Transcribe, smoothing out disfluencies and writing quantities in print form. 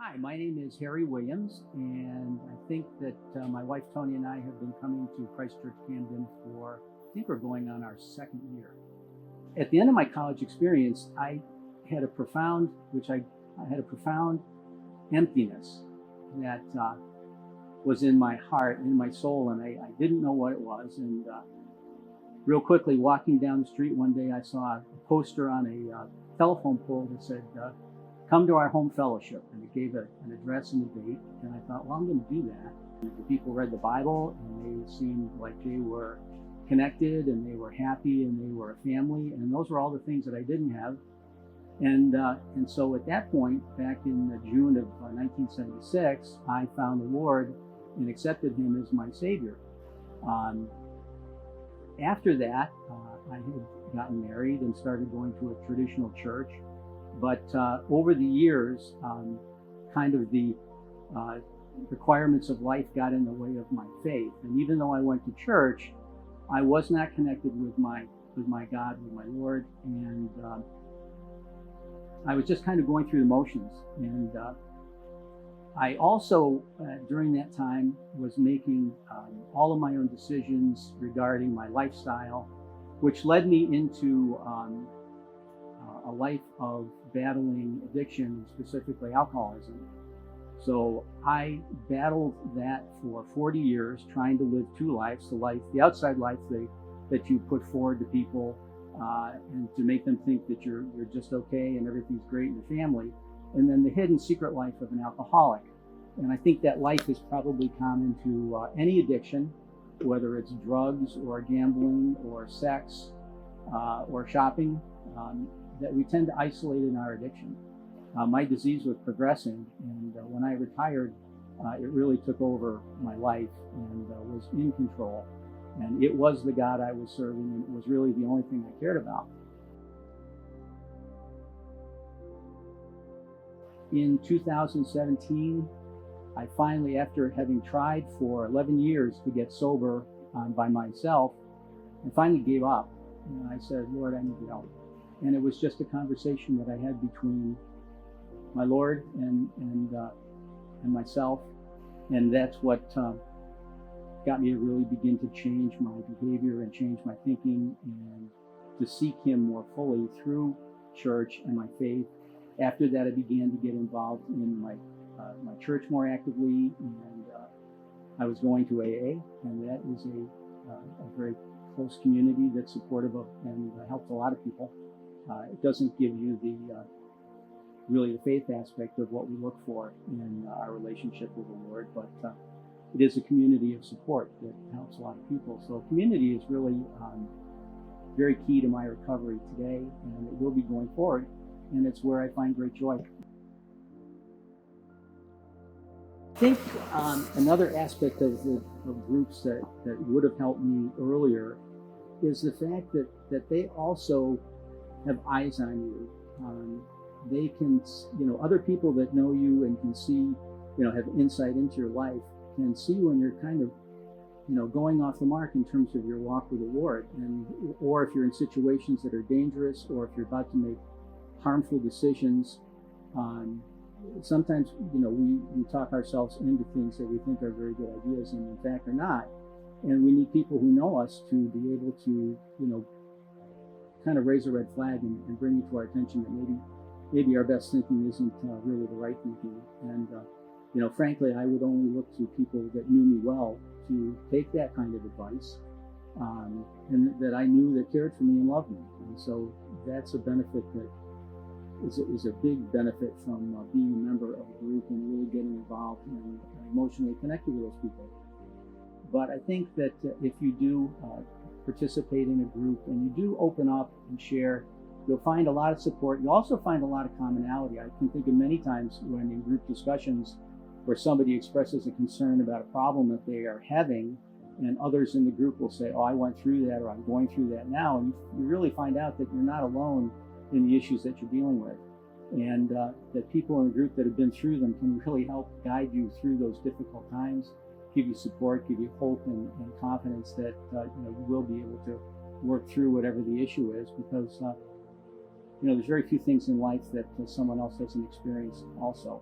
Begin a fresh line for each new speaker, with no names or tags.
Hi, my name is Harry Williams, and I think that my wife Tony and I have been coming to Christ Church Camden for, I think we're going on our second year. At the end of my college experience, I had a profound, I had a profound emptiness that was in my heart, in my soul, and I didn't know what it was. And real quickly, walking down the street one day, I saw a poster on a telephone pole that said, come to our home fellowship, and it gave an address and a date. And I thought, well, I'm going to do that. And the people read the Bible, and they seemed like they were connected, and they were happy, and they were a family, and those were all the things that I didn't have. And so at that point, back in June of 1976, I found the Lord and accepted Him as my Savior. After that, I had gotten married and started going to a traditional church. But over the years, kind of the requirements of life got in the way of my faith. And even though I went to church, I was not connected with my God, with my Lord, and I was just kind of going through the motions. And I also, during that time, was making all of my own decisions regarding my lifestyle, which led me into a life of battling addiction, specifically alcoholism. So I battled that for 40 years, trying to live two lives: the outside life that you put forward to people, and to make them think that you're just okay and everything's great in your family, and then the hidden secret life of an alcoholic. And I think that life is probably common to any addiction, whether it's drugs or gambling or sex or shopping. That we tend to isolate in our addiction. My disease was progressing, and when I retired, it really took over my life and was in control. And it was the God I was serving, and it was really the only thing I cared about. In 2017, I finally, after having tried for 11 years to get sober by myself, I finally gave up. And I said, Lord, I need your help. And it was just a conversation that I had between my Lord and myself, and that's what got me to really begin to change my behavior and change my thinking, and to seek Him more fully through church and my faith. After that, I began to get involved in my church more actively, and I was going to AA, and that is a very close community that's supportive of and helps a lot of people. It doesn't give you really the faith aspect of what we look for in our relationship with the Lord, but it is a community of support that helps a lot of people. So community is really very key to my recovery today, and it will be going forward, and it's where I find great joy. I think another aspect of groups that would have helped me earlier is the fact that they also have eyes on you. They can, other people that know you and can see, have insight into your life, can see when you're kind of, going off the mark in terms of your walk with the Lord, or if you're in situations that are dangerous, or if you're about to make harmful decisions. Sometimes, we talk ourselves into things that we think are very good ideas and in fact are not. And we need people who know us to be able to, kind of raise a red flag and bring it to our attention that maybe our best thinking isn't really the right thinking. And frankly, I would only look to people that knew me well to take that kind of advice, and that I knew that cared for me and loved me. And so that's a benefit that is a big benefit from being a member of a group and really getting involved and emotionally connected with those people. But I think that if you do participate in a group and you do open up and share, you'll find a lot of support. You'll also find a lot of commonality. I can think of many times when in group discussions where somebody expresses a concern about a problem that they are having, and others in the group will say, oh, I went through that, or I'm going through that now. And you really find out that you're not alone in the issues that you're dealing with, and that people in the group that have been through them can really help guide you through those difficult times, give you support, give you hope and confidence that you will be able to work through whatever the issue is, because there's very few things in life that someone else doesn't experience also.